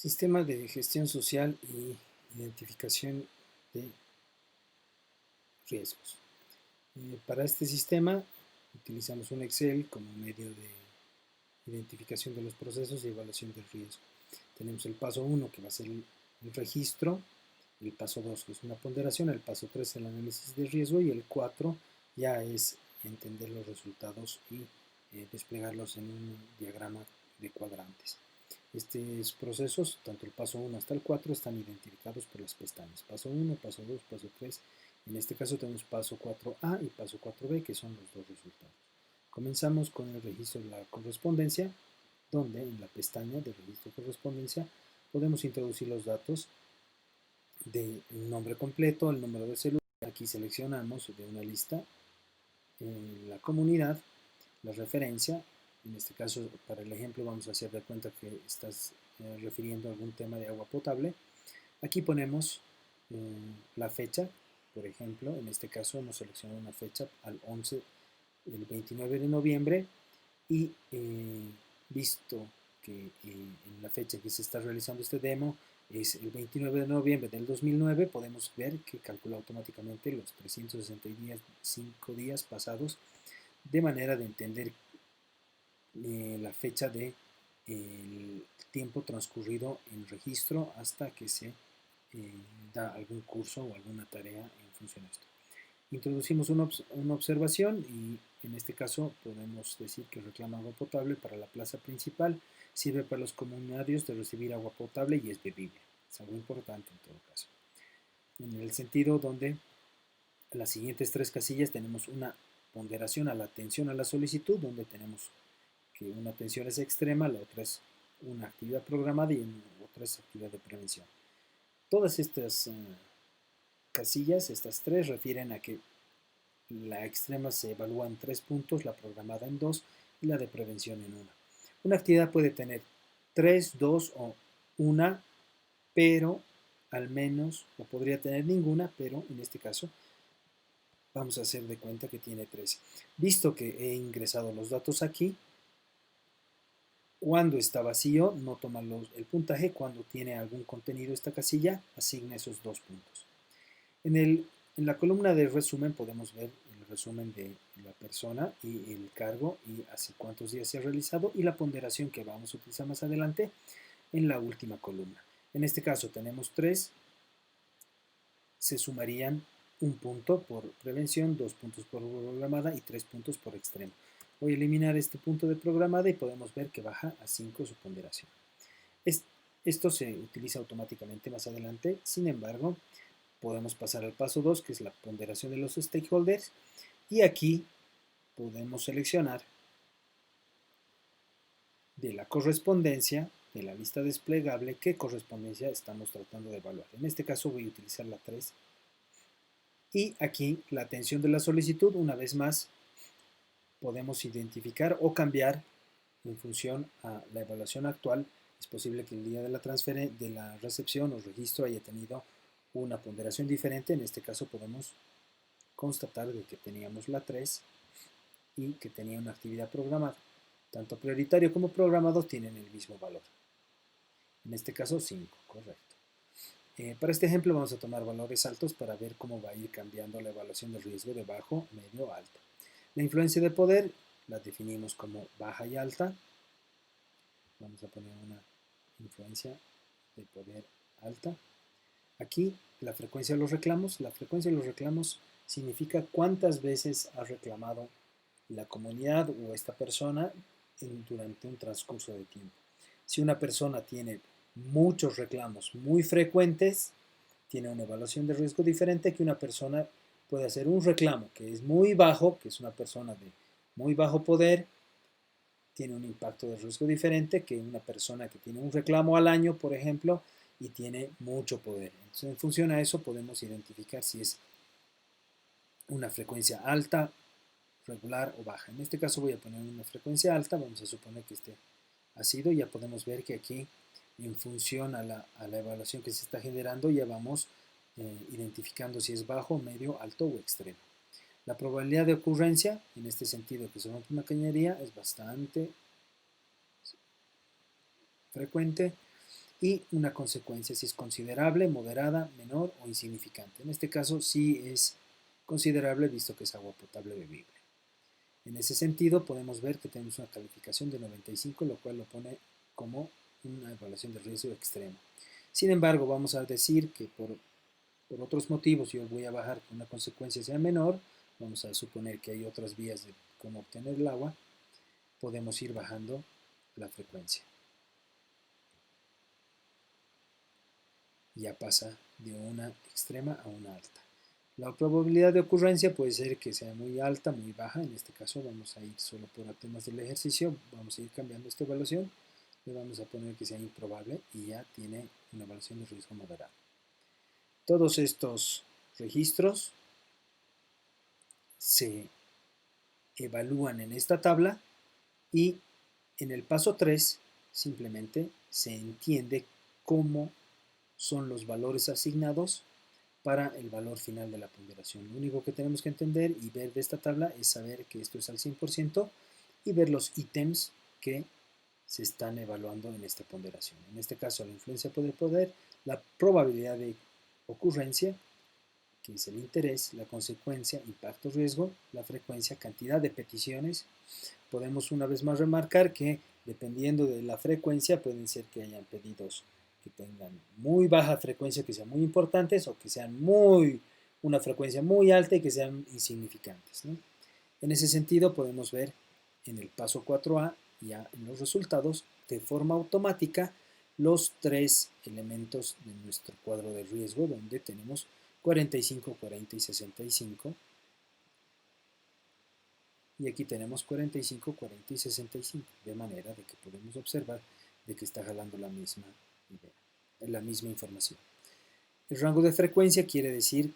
Sistema de gestión social y identificación de riesgos. Para este sistema utilizamos un Excel como medio de identificación de los procesos y evaluación del riesgo. Tenemos el paso 1 que va a ser el registro, el paso 2 que es una ponderación, el paso 3 el análisis de riesgo y el 4 ya es entender los resultados y desplegarlos en un diagrama de cuadrantes. Estos procesos, tanto el paso 1 hasta el 4, están identificados por las pestañas. Paso 1, paso 2, paso 3. En este caso tenemos paso 4A y paso 4B, que son los dos resultados. Comenzamos con el registro de la correspondencia, donde en la pestaña de registro de correspondencia podemos introducir los datos del nombre completo, el número de celular. Aquí seleccionamos de una lista la comunidad, la referencia. En este caso, para el ejemplo, vamos a hacer de cuenta que estás refiriendo a algún tema de agua potable. Aquí ponemos la fecha, por ejemplo, en este caso hemos seleccionado una fecha al 11, el 29 de noviembre, y visto que en la fecha que se está realizando este demo es el 29 de noviembre del 2009, podemos ver que calcula automáticamente los 365 días pasados, de manera de entender la fecha de el tiempo transcurrido en registro hasta que se da algún curso o alguna tarea en función de esto. Introducimos una observación y en este caso podemos decir que reclama agua potable para la plaza principal, sirve para los comunitarios de recibir agua potable y es bebible. Es algo importante en todo caso. En el sentido donde en las siguientes tres casillas tenemos una ponderación a la atención a la solicitud, donde tenemos que una atención es extrema, la otra es una actividad programada y otra es actividad de prevención. Todas estas casillas, estas tres, refieren a que la extrema se evalúa en 3 puntos, la programada en 2 y la de prevención en 1. Una actividad puede tener 3, 2 o 1, pero al menos, o podría tener ninguna, pero en este caso vamos a hacer de cuenta que tiene 3. Visto que he ingresado los datos aquí, cuando está vacío no toma el puntaje, cuando tiene algún contenido esta casilla asigna esos 2 puntos. En la columna de resumen podemos ver el resumen de la persona y el cargo y hace cuántos días se ha realizado y la ponderación que vamos a utilizar más adelante en la última columna. En este caso tenemos 3, se sumarían 1 punto por prevención, 2 puntos por programada y 3 puntos por extremo. Voy a eliminar este punto de programada y podemos ver que baja a 5 su ponderación. Esto se utiliza automáticamente más adelante, sin embargo, podemos pasar al paso 2, que es la ponderación de los stakeholders, y aquí podemos seleccionar de la correspondencia, de la lista desplegable, qué correspondencia estamos tratando de evaluar. En este caso voy a utilizar la 3. Y aquí la atención de la solicitud, una vez más, podemos identificar o cambiar en función a la evaluación actual. Es posible que el día de la recepción o registro haya tenido una ponderación diferente. En este caso podemos constatar de que teníamos la 3 y que tenía una actividad programada. Tanto prioritario como programado tienen el mismo valor. En este caso 5, correcto. Para este ejemplo vamos a tomar valores altos para ver cómo va a ir cambiando la evaluación del riesgo de bajo, medio, alto. La influencia de poder la definimos como baja y alta. Vamos a poner una influencia de poder alta. Aquí la frecuencia de los reclamos. La frecuencia de los reclamos significa cuántas veces ha reclamado la comunidad o esta persona durante un transcurso de tiempo. Si una persona tiene muchos reclamos muy frecuentes, tiene una evaluación de riesgo diferente que una persona puede hacer un reclamo que es muy bajo, que es una persona de muy bajo poder, tiene un impacto de riesgo diferente que una persona que tiene un reclamo al año, por ejemplo, y tiene mucho poder. Entonces, en función a eso podemos identificar si es una frecuencia alta, regular o baja. En este caso voy a poner una frecuencia alta, vamos a suponer que este ha sido, ya podemos ver que aquí en función a la evaluación que se está generando ya vamos identificando si es bajo, medio, alto o extremo. La probabilidad de ocurrencia, en este sentido que se rompe una cañería, es bastante frecuente. y una consecuencia, si es considerable, moderada, menor o insignificante. En este caso sí es considerable visto que es agua potable bebible. En ese sentido podemos ver que tenemos una calificación de 95, lo cual lo pone como una evaluación de riesgo extremo. Sin embargo, vamos a decir que por otros motivos yo voy a bajar que una consecuencia sea menor, vamos a suponer que hay otras vías de cómo obtener el agua, podemos ir bajando la frecuencia. Ya pasa de una extrema a una alta. La probabilidad de ocurrencia puede ser que sea muy alta, muy baja. En este caso vamos a ir solo por temas del ejercicio, vamos a ir cambiando esta evaluación. Le vamos a poner que sea improbable y ya tiene una evaluación de riesgo moderado. Todos estos registros se evalúan en esta tabla y en el paso 3 simplemente se entiende cómo son los valores asignados para el valor final de la ponderación. Lo único que tenemos que entender y ver de esta tabla es saber que esto es al 100% y ver los ítems que se están evaluando en esta ponderación. En este caso, la influencia por el poder, la probabilidad de ocurrencia, que es el interés, la consecuencia, impacto, riesgo, la frecuencia, cantidad de peticiones. Podemos una vez más remarcar que dependiendo de la frecuencia pueden ser que hayan pedidos que tengan muy baja frecuencia, que sean muy importantes, o que sean una frecuencia muy alta y que sean insignificantes, ¿no? En ese sentido podemos ver en el paso 4A, ya en los resultados, de forma automática, los tres elementos de nuestro cuadro de riesgo, donde tenemos 45, 40 y 65. Y aquí tenemos 45, 40 y 65, de manera de que podemos observar de que está jalando la misma idea, la misma información. El rango de frecuencia quiere decir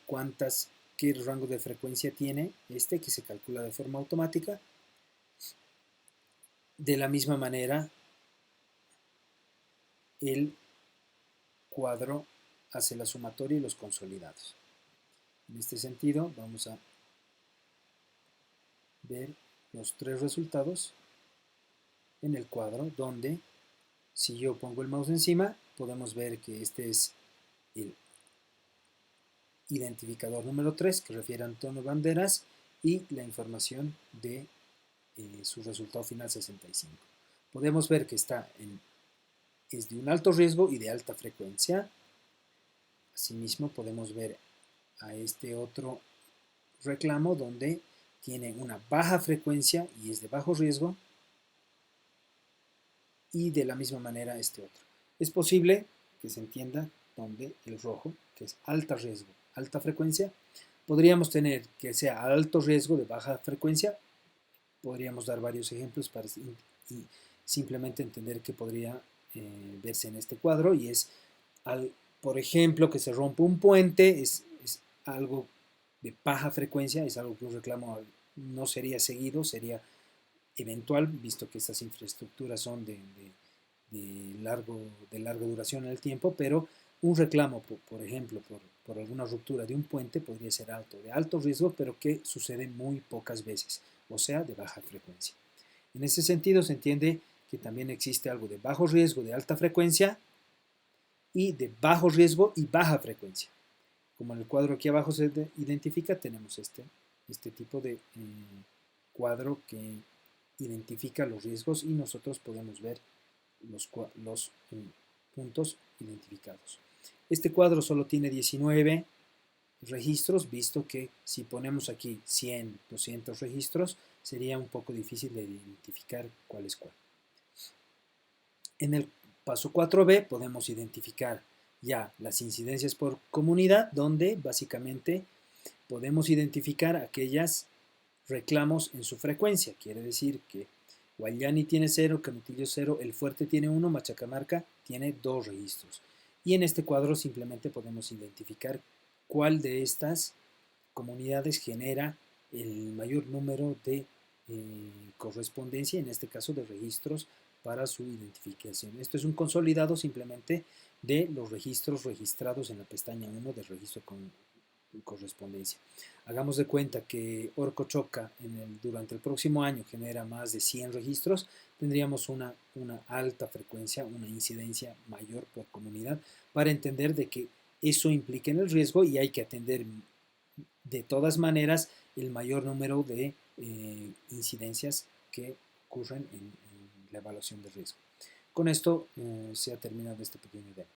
qué rango de frecuencia tiene este, que se calcula de forma automática. De la misma manera, el cuadro hace la sumatoria y los consolidados. En este sentido, vamos a ver los tres resultados en el cuadro, donde si yo pongo el mouse encima, podemos ver que este es el identificador número 3, que refiere a Antonio Banderas, y la información de su resultado final 65. Podemos ver que es de un alto riesgo y de alta frecuencia. Asimismo, podemos ver a este otro reclamo donde tiene una baja frecuencia y es de bajo riesgo, y de la misma manera este otro. Es posible que se entienda donde el rojo, que es alto riesgo, alta frecuencia, podríamos tener que sea alto riesgo de baja frecuencia. Podríamos dar varios ejemplos para simplemente entender que podría verse en este cuadro, y es, por ejemplo, que se rompe un puente, es algo de baja frecuencia, es algo que un reclamo no sería seguido, sería eventual, visto que estas infraestructuras son de larga duración en el tiempo, pero un reclamo, por ejemplo, por alguna ruptura de un puente podría ser de alto riesgo, pero que sucede muy pocas veces, o sea, de baja frecuencia. En ese sentido, se entiende que también existe algo de bajo riesgo, de alta frecuencia, y de bajo riesgo y baja frecuencia. Como en el cuadro aquí abajo se identifica, tenemos este tipo de cuadro que identifica los riesgos, y nosotros podemos ver los puntos identificados. Este cuadro solo tiene 19 registros, visto que si ponemos aquí 100, 200 registros, sería un poco difícil de identificar cuál es cuál. En el paso 4B podemos identificar ya las incidencias por comunidad, donde básicamente podemos identificar aquellas reclamos en su frecuencia. Quiere decir que Guayani tiene 0, Canutillo 0, El Fuerte tiene 1, Machacamarca tiene 2 registros. Y en este cuadro simplemente podemos identificar cuál de estas comunidades genera el mayor número de correspondencia, en este caso de registros, para su identificación. Esto es un consolidado simplemente de los registros registrados en la pestaña 1 del registro correspondencia. Hagamos de cuenta que Orcochoca durante el próximo año genera más de 100 registros, tendríamos una alta frecuencia, una incidencia mayor por comunidad, para entender de que eso implica en el riesgo y hay que atender de todas maneras el mayor número de incidencias que ocurren en la evaluación de riesgo. Con esto se ha terminado este pequeño demo.